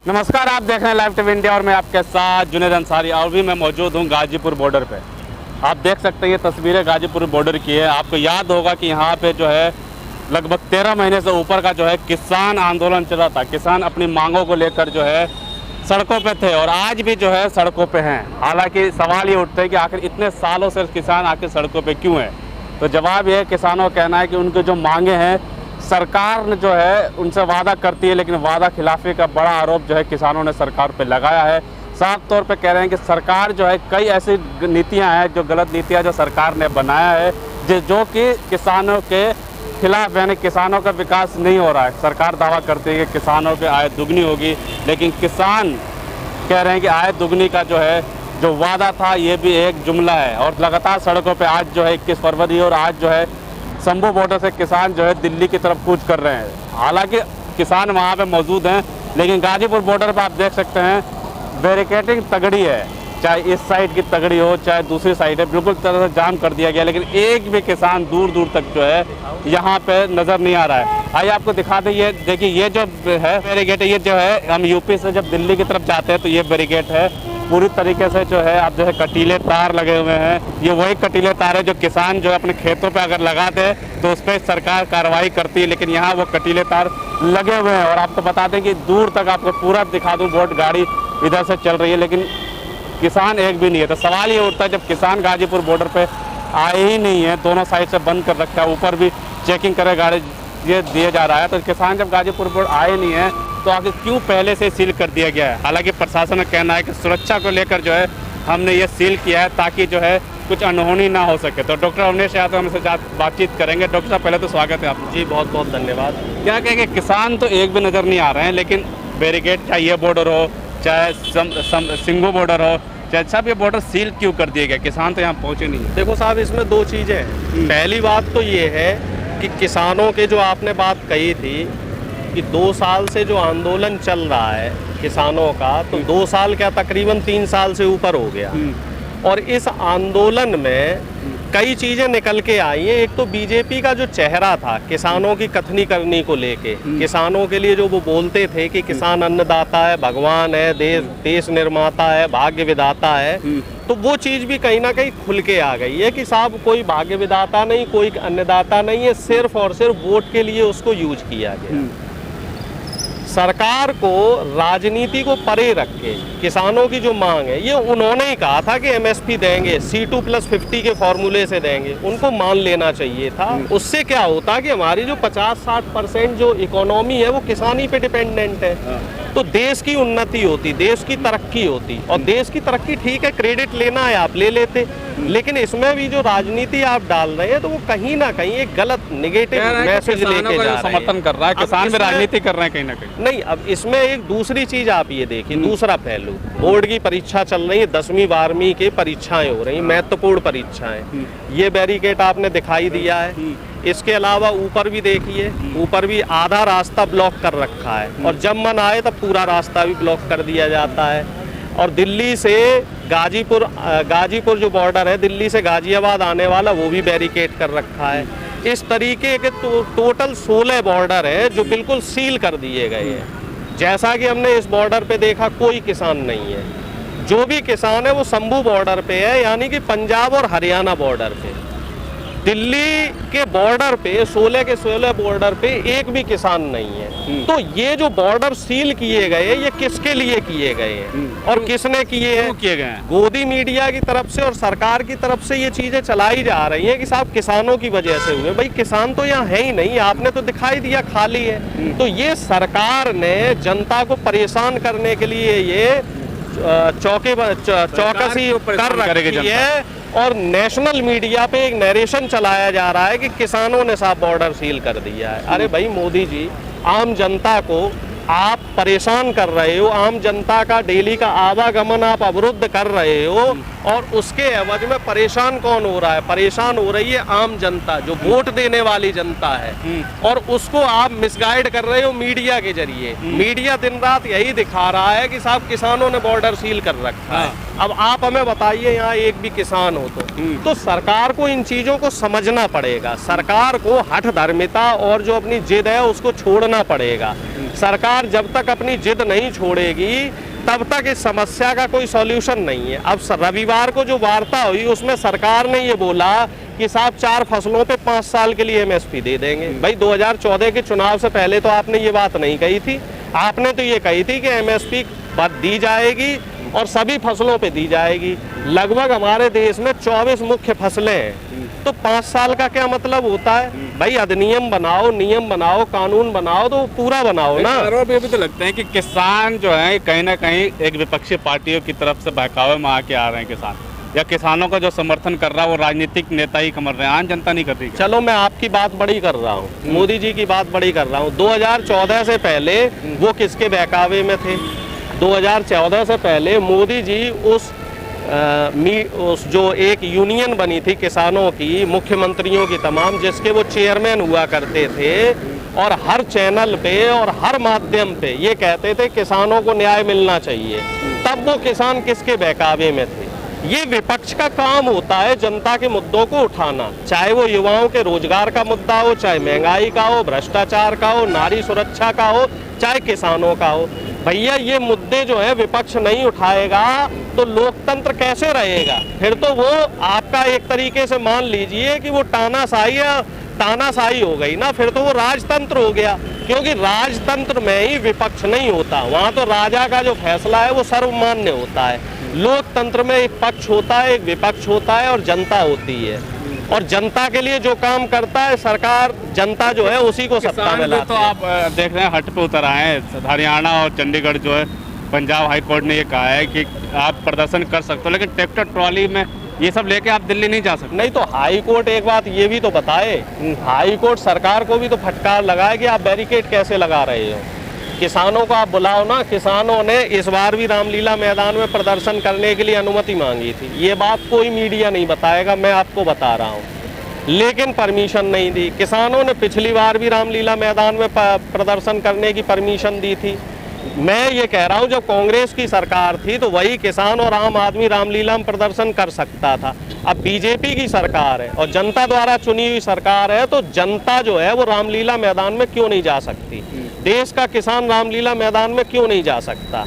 नमस्कार, आप देख रहे हैं लाइव टीवी इंडिया और मैं आपके साथ जुनेद अंसारी। और भी मैं मौजूद हूं गाजीपुर बॉर्डर पे। आप देख सकते हैं ये तस्वीरें गाजीपुर बॉर्डर की है। आपको याद होगा कि यहाँ पे जो है लगभग 13 महीने से ऊपर का जो है किसान आंदोलन चला था। किसान अपनी मांगों को लेकर जो है सड़कों पे थे और आज भी जो है सड़कों पे हैं। हालांकि सवाल ये उठते हैं कि आखिर इतने सालों से किसान आखिर सड़कों पे क्यों है। तो जवाब ये किसानों का कहना है कि उनके जो मांगे हैं सरकार ने जो है उनसे वादा करती है, लेकिन वादा खिलाफी का बड़ा आरोप जो है किसानों ने सरकार पे लगाया है। साफ तौर पे कह रहे हैं कि सरकार जो है कई ऐसी नीतियां हैं, जो गलत नीतियां जो सरकार ने बनाया है जो कि किसानों के खिलाफ, यानी किसानों का विकास नहीं हो रहा है। सरकार दावा करती है कि किसानों की आय दुगनी होगी, लेकिन किसान कह रहे हैं कि आय दुगनी का जो वादा था ये भी एक जुमला है। और लगातार सड़कों पे आज जो है 21 फरवरी और आज जो है शंभू बॉर्डर से किसान जो है दिल्ली की तरफ कूच कर रहे हैं। हालांकि किसान वहाँ पे मौजूद हैं, लेकिन गाजीपुर बॉर्डर पर आप देख सकते हैं बैरिकेडिंग तगड़ी है। चाहे इस साइड की तगड़ी हो चाहे दूसरी साइड है, बिल्कुल तरह से जाम कर दिया गया, लेकिन एक भी किसान दूर दूर तक जो है यहाँ पे नज़र नहीं आ रहा है। आइए आपको दिखा दें। ये देखिए, ये जो है बैरिकेड, ये जो है हम यूपी से जब दिल्ली की तरफ जाते हैं तो ये बैरिकेड है पूरी तरीके से जो है। आप जो है कटीले तार लगे हुए हैं, ये वही कटीले तार है जो किसान जो है अपने खेतों पे अगर लगाते हैं तो उस पर सरकार कार्रवाई करती है, लेकिन यहाँ वो कटीले तार लगे हुए हैं। और आपको बता दें कि दूर तक आपको पूरा दिखा दूँ, बोट गाड़ी इधर से चल रही है, लेकिन किसान एक भी नहीं है। तो सवाल ये उठता है, जब किसान गाजीपुर बॉर्डर पे आए ही नहीं है, दोनों साइड से बंद कर रखा है, ऊपर भी चेकिंग करे गाड़ी ये दिया जा रहा है, तो किसान जब गाजीपुर बॉर्डर आए नहीं है तो आखिर क्यों पहले से सील कर दिया गया है। हालांकि प्रशासन का कहना है कि सुरक्षा को लेकर जो है हमने ये सील किया है ताकि जो है कुछ अनहोनी ना हो सके। तो डॉक्टर अवनीश यादव हमसे बातचीत करेंगे। डॉक्टर साहब, पहले तो स्वागत है आपका। जी, बहुत बहुत धन्यवाद। क्या कहेंगे, किसान तो एक भी नज़र नहीं आ रहे हैं, लेकिन बैरिकेड चाहे ये बॉर्डर हो चाहे सिंघू बॉर्डर हो चाहे साहब, ये बॉर्डर सील क्यों कर दिए गए? किसान तो यहाँ पहुँचे नहीं है। देखो साहब, इसमें दो चीज़ें हैं। पहली बात तो ये है कि किसानों के जो आपने बात कही थी कि 2 साल से जो आंदोलन चल रहा है किसानों का, तो 2 साल क्या तकरीबन 3 साल से ऊपर हो गया। और इस आंदोलन में कई चीज़ें निकल के आई हैं। एक तो बीजेपी का जो चेहरा था किसानों की कथनी करनी को लेके, किसानों के लिए जो वो बोलते थे कि किसान अन्नदाता है, भगवान है, देश निर्माता है, भाग्य विधाता है, तो वो चीज़ भी कहीं ना कहीं खुल के आ गई है कि साहब कोई भाग्य विधाता नहीं, कोई अन्नदाता नहीं है, सिर्फ और सिर्फ वोट के लिए उसको यूज किया गया। सरकार को राजनीति को परे रख के किसानों की जो मांग है, ये उन्होंने ही कहा था कि एमएसपी देंगे, C2+50 के फॉर्मूले से देंगे, उनको मान लेना चाहिए था। उससे क्या होता कि हमारी जो 50-60% जो इकोनॉमी है वो किसानी पे डिपेंडेंट है, तो देश की उन्नति होती, देश की तरक्की होती। और देश की तरक्की ठीक है, क्रेडिट लेना है आप ले लेते, लेकिन इसमें भी जो राजनीति आप डाल रहे हैं तो वो कहीं ना कहीं एक गलत निगेटिव मैसेज लेके जा रहे हैं। समर्थन कर रहा है, किसान भी राजनीति कर रहे हैं कहीं ना कहीं। नहीं, अब इसमें एक दूसरी चीज आप ये देखिए, दूसरा पहलू, बोर्ड की परीक्षा चल रही है, 10वीं 12वीं की परीक्षाएं हो रही, महत्वपूर्ण परीक्षाएं। ये बैरिकेड आपने दिखाई दिया है। इसके अलावा ऊपर भी देखिए, ऊपर भी आधा रास्ता ब्लॉक कर रखा है, और जब मन आए तब पूरा रास्ता भी ब्लॉक कर दिया जाता है। और दिल्ली से गाजीपुर जो बॉर्डर है, दिल्ली से गाजियाबाद आने वाला, वो भी बैरिकेड कर रखा है। इस तरीके के टोटल 16 बॉर्डर है जो बिल्कुल सील कर दिए गए हैं। जैसा कि हमने इस बॉर्डर पे देखा, कोई किसान नहीं है। जो भी किसान है वो शंभू बॉर्डर पे है, यानी कि पंजाब और हरियाणा बॉर्डर पे। दिल्ली के बॉर्डर पे 16 के 16 बॉर्डर पे एक भी किसान नहीं है। तो ये जो बॉर्डर सील किए गए, ये किसके लिए किए गए हैं और किसने किए हैं? किए गए हैं गोदी मीडिया की तरफ से और सरकार की तरफ से ये चीजें चलाई जा रही हैं कि साहब किसानों की वजह से हुए। भाई किसान तो यहाँ है ही नहीं, आपने तो दिखाई दिया खाली है। तो ये सरकार ने जनता को परेशान करने के लिए ये चौकसी कर रखी है, और नेशनल मीडिया पे एक नरेशन चलाया जा रहा है कि किसानों ने साहब बॉर्डर सील कर दिया है। अरे भाई मोदी जी, आम जनता को आप परेशान कर रहे हो, आम जनता का डेली का आवागमन आप अवरुद्ध कर रहे हो, और उसके एवज में परेशान कौन हो रहा है? परेशान हो रही है आम जनता, जो वोट देने वाली जनता है, और उसको आप मिसगाइड कर रहे हो मीडिया के जरिए। मीडिया दिन रात यही दिखा रहा है कि साहब किसानों ने बॉर्डर सील कर रखा है। अब आप हमें बताइए, यहाँ एक भी किसान हो तो सरकार को इन चीजों को समझना पड़ेगा। सरकार को हठ धर्मिता और जो अपनी जिद है उसको छोड़ना पड़ेगा। सरकार जब तक अपनी जिद नहीं छोड़ेगी तब तक इस समस्या का कोई सॉल्यूशन नहीं है। अब रविवार को जो वार्ता हुई उसमें सरकार ने ये बोला कि साहब 4 फसलों पे 5 साल के लिए एमएसपी दे देंगे। भाई 2014 के चुनाव से पहले तो आपने ये बात नहीं कही थी। आपने तो ये कही थी कि एमएसपी दी जाएगी और सभी फसलों पे दी जाएगी। लगभग हमारे देश में 24 मुख्य फसलें हैं, तो 5 साल का क्या मतलब होता है? भाई अधिनियम बनाओ, नियम बनाओ, कानून बनाओ तो पूरा बनाओ ना। आरोप ये भी तो लगते हैं कि किसान जो है कहीं ना कहीं एक विपक्षी पार्टियों की तरफ से बहकावे में आके आ रहे हैं किसान, या किसानों का जो समर्थन कर रहा है वो राजनीतिक नेता ही कर रहे हैं, आम जनता नहीं कर रही। चलो मैं आपकी बात बड़ी कर रहा हूँ, मोदी जी की बात बड़ी कर रहा हूँ। 2014 से पहले वो किसके बहकावे में थे? 2014 से पहले मोदी जी उस जो एक यूनियन बनी थी किसानों की, मुख्यमंत्रियों की तमाम, जिसके वो चेयरमैन हुआ करते थे और हर चैनल पे और हर माध्यम पे ये कहते थे किसानों को न्याय मिलना चाहिए। तब वो किसान किसके बहकावे में थे? ये विपक्ष का काम होता है जनता के मुद्दों को उठाना, चाहे वो युवाओं के रोजगार का मुद्दा हो, चाहे महंगाई का हो, भ्रष्टाचार का हो, नारी सुरक्षा का हो, चाहे किसानों का हो। भैया ये मुद्दे जो है विपक्ष नहीं उठाएगा तो लोकतंत्र कैसे रहेगा? फिर तो वो आपका एक तरीके से मान लीजिए कि वो तानाशाही हो गई ना, फिर तो वो राजतंत्र हो गया, क्योंकि राजतंत्र में ही विपक्ष नहीं होता। वहाँ तो राजा का जो फैसला है वो सर्वमान्य होता है। लोकतंत्र में एक पक्ष होता है, एक विपक्ष होता है और जनता होती है, और जनता के लिए जो काम करता है सरकार, जनता जो है उसी को सत्ता में लाती है। तो आप देख रहे हैं हट पे उतर आए हैं। हरियाणा और चंडीगढ़ जो है, पंजाब हाई कोर्ट ने ये कहा है कि आप प्रदर्शन कर सकते हो, लेकिन ट्रैक्टर ट्रॉली में ये सब लेके आप दिल्ली नहीं जा सकते। नहीं तो हाई कोर्ट एक बात ये भी तो बताए, हाई कोर्ट सरकार को भी तो फटकार लगाए कि आप बैरिकेड कैसे लगा रहे हो। किसानों को आप बुलाओ ना। किसानों ने इस बार भी रामलीला मैदान में प्रदर्शन करने के लिए अनुमति मांगी थी। ये बात कोई मीडिया नहीं बताएगा, मैं आपको बता रहा हूँ, लेकिन परमिशन नहीं दी। किसानों ने पिछली बार भी रामलीला मैदान में प्रदर्शन करने की परमिशन दी थी। मैं ये कह रहा हूँ जब कांग्रेस की सरकार थी तो वही किसान और आम आदमी रामलीला में प्रदर्शन कर सकता था। अब बीजेपी की सरकार है और जनता द्वारा चुनी हुई सरकार है, तो जनता जो है वो रामलीला मैदान में क्यों नहीं जा सकती? देश का किसान रामलीला मैदान में क्यों नहीं जा सकता?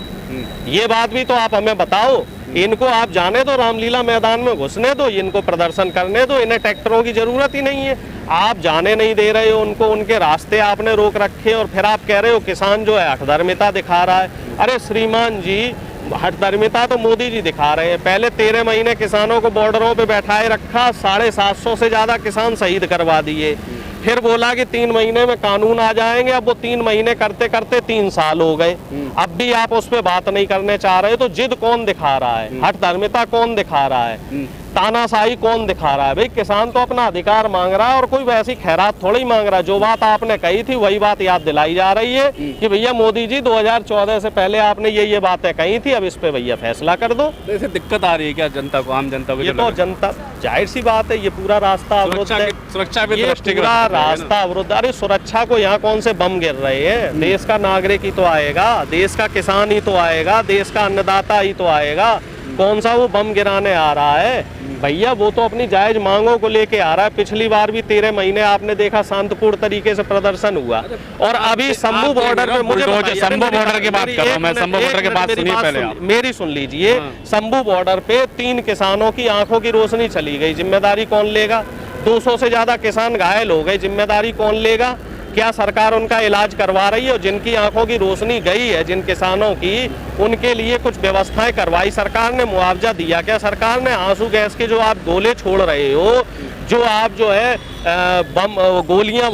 ये बात भी तो आप हमें बताओ। इनको आप जाने दो, रामलीला मैदान में घुसने दो, इनको प्रदर्शन करने दो, इन्हें ट्रैक्टरों की जरूरत ही नहीं है। आप जाने नहीं दे रहे हो उनको, उनके रास्ते आपने रोक रखे और फिर आप कह रहे हो किसान जो है हठधर्मिता दिखा रहा है। अरे श्रीमान जी, हठधर्मिता तो मोदी जी दिखा रहे हैं। पहले 13 महीने किसानों को बॉर्डरों पे बैठाए रखा, 750 से ज्यादा किसान शहीद करवा दिए। फिर बोला कि 3 महीने में कानून आ जाएंगे। अब वो 3 महीने करते करते 3 साल हो गए, अब भी आप उस पर बात नहीं करने चाह रहे। तो जिद कौन दिखा रहा है? हठधर्मिता कौन दिखा रहा है? तानाशाही कौन दिखा रहा है? भाई किसान तो अपना अधिकार मांग रहा है और कोई वैसी खैरात थोड़ी मांग रहा है। जो बात आपने कही थी वही बात याद दिलाई जा रही है कि भैया मोदी जी 2014 से पहले आपने ये बातें कही थी, अब इस पे भैया फैसला कर दो। तो इसे दिक्कत आ रही है क्या जनता को, आम जनता को? ये तो जनता, जाहिर सी बात है, ये पूरा रास्ता अवरुद्ध है। सुरक्षा भी ये पूरा रास्ता अवरुद्ध। अरे सुरक्षा को यहाँ कौन से बम गिर रहे हैं? देश का नागरिक ही तो आएगा, देश का किसान ही तो आएगा, देश का अन्नदाता ही तो आएगा। कौन सा वो बम गिराने आ रहा है? भैया वो तो अपनी जायज मांगों को लेके आ रहा है। पिछली बार भी 13 महीने आपने देखा शांतिपूर्ण तरीके से प्रदर्शन हुआ। और अभी शंभू बॉर्डर पे, मुझे शंभू बॉर्डर की बात कर रहा हूं मैं, शंभू बॉर्डर की बात सुनिए पहले आप। मेरी सुन लीजिए। शंभू बॉर्डर पे 3 किसानों की आंखों की रोशनी चली गई, जिम्मेदारी कौन लेगा? 200 से ज्यादा किसान घायल हो गए, जिम्मेदारी कौन लेगा? क्या सरकार उनका इलाज करवा रही है? और जिनकी आंखों की रोशनी गई है, जिन किसानों की, उनके लिए कुछ व्यवस्थाएं करवाई सरकार ने? मुआवजा दिया क्या सरकार ने? आंसू गैस के जो आप गोले छोड़ रहे हो, जो आप जो है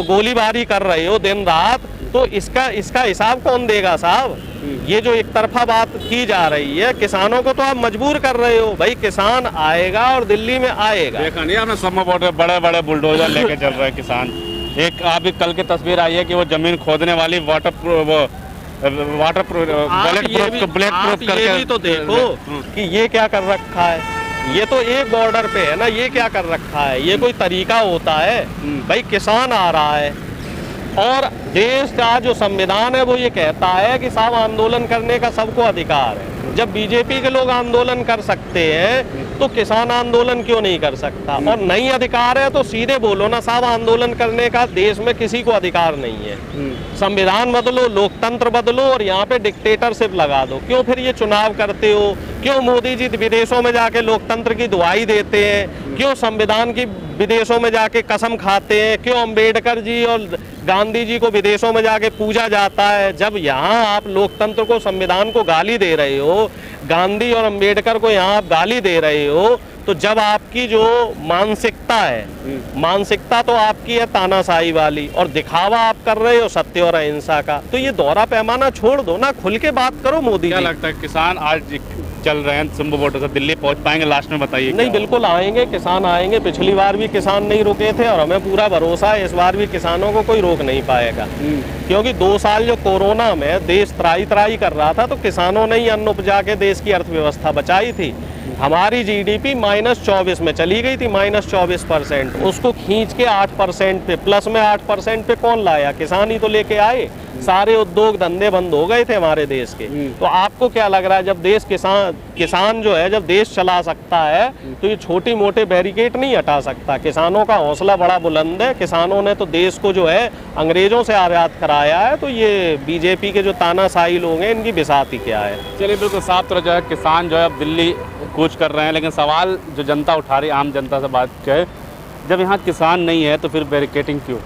गोलीबारी कर रहे हो दिन रात, तो इसका हिसाब कौन देगा साहब? ये जो एक तरफा बात की जा रही है, किसानों को तो आप मजबूर कर रहे हो। भाई किसान आएगा और दिल्ली में आएगा। देखा नहीं आपने, शंभू बॉर्डर बड़े बड़े बुलडोजर लेके चल रहे हैं किसान। एक अभी कल की तस्वीर आई है कि वो जमीन खोदने वाली वाटर प्रूफ ब्लैक प्रूफ करके। ये भी तो देखो कि ये क्या कर रखा है। ये तो एक बॉर्डर पे है ना, ये क्या कर रखा है? ये कोई तरीका होता है? भाई किसान आ रहा है और देश का जो संविधान है वो ये कहता है कि साहब आंदोलन करने का सबको अधिकार है। जब बीजेपी के लोग आंदोलन कर सकते हैं तो किसान आंदोलन क्यों नहीं कर सकता? और नहीं अधिकार है तो सीधे बोलो ना साहब, आंदोलन करने का देश में किसी को अधिकार नहीं है। संविधान बदलो, लोकतंत्र बदलो और यहाँ पे डिक्टेटरशिप लगा दो। क्यों फिर ये चुनाव करते हो? क्यों मोदी जी विदेशों में जाके लोकतंत्र की दुहाई देते हैं? क्यों संविधान की विदेशों में जाके कसम खाते हैं? क्यों अंबेडकर जी और गांधी जी को विदेशों में जाके पूजा जाता है? जब यहाँ आप लोकतंत्र को, संविधान को गाली दे रहे हो, गांधी और अंबेडकर को यहाँ आप गाली दे रहे हो, तो जब आपकी जो मानसिकता है, मानसिकता तो आपकी है तानाशाही वाली, और दिखावा आप कर रहे हो सत्य और अहिंसा का, तो ये दोहरा पैमाना छोड़ दो ना, खुल के बात करो मोदी क्या जी। लगता है किसान आज चल रहे हैं शंभू बॉर्डर से, दिल्ली पहुंच पाएंगे लास्ट में, बताइए? नहीं, बिल्कुल आएंगे, किसान आएंगे। पिछली बार भी किसान नहीं रुके थे और हमें पूरा भरोसा है इस बार भी किसानों को कोई रोक नहीं पाएगा। क्योंकि 2 साल जो कोरोना में देश त्राही त्राही कर रहा था, तो किसानों ने ही अन्न उपजा के देश की अर्थव्यवस्था बचाई थी। हमारी जीडीपी -24 में चली गई थी, -24%। उसको खींच के 8% पे, प्लस में 8% पे कौन लाया? किसान ही तो लेके आए। सारे उद्योग धंधे बंद हो गए थे हमारे देश के। तो आपको क्या लग रहा है, जब देश किसान जो है, जब देश चला सकता है, तो ये छोटी मोटे बैरिकेड नहीं हटा सकता? किसानों का हौसला बड़ा बुलंद है। किसानों ने तो देश को जो है अंग्रेजों से आज़ाद कराया है। तो ये बीजेपी के जो तानाशाही लोग हैं, इनकी बिसाती क्या है? चलिए, बिल्कुल साफ तरह जो है किसान जो है अब दिल्ली कूच कर रहे हैं, लेकिन सवाल जो जनता उठा रही, आम जनता से बात है, जब यहाँ किसान नहीं है तो फिर बैरिकेडिंग क्यों?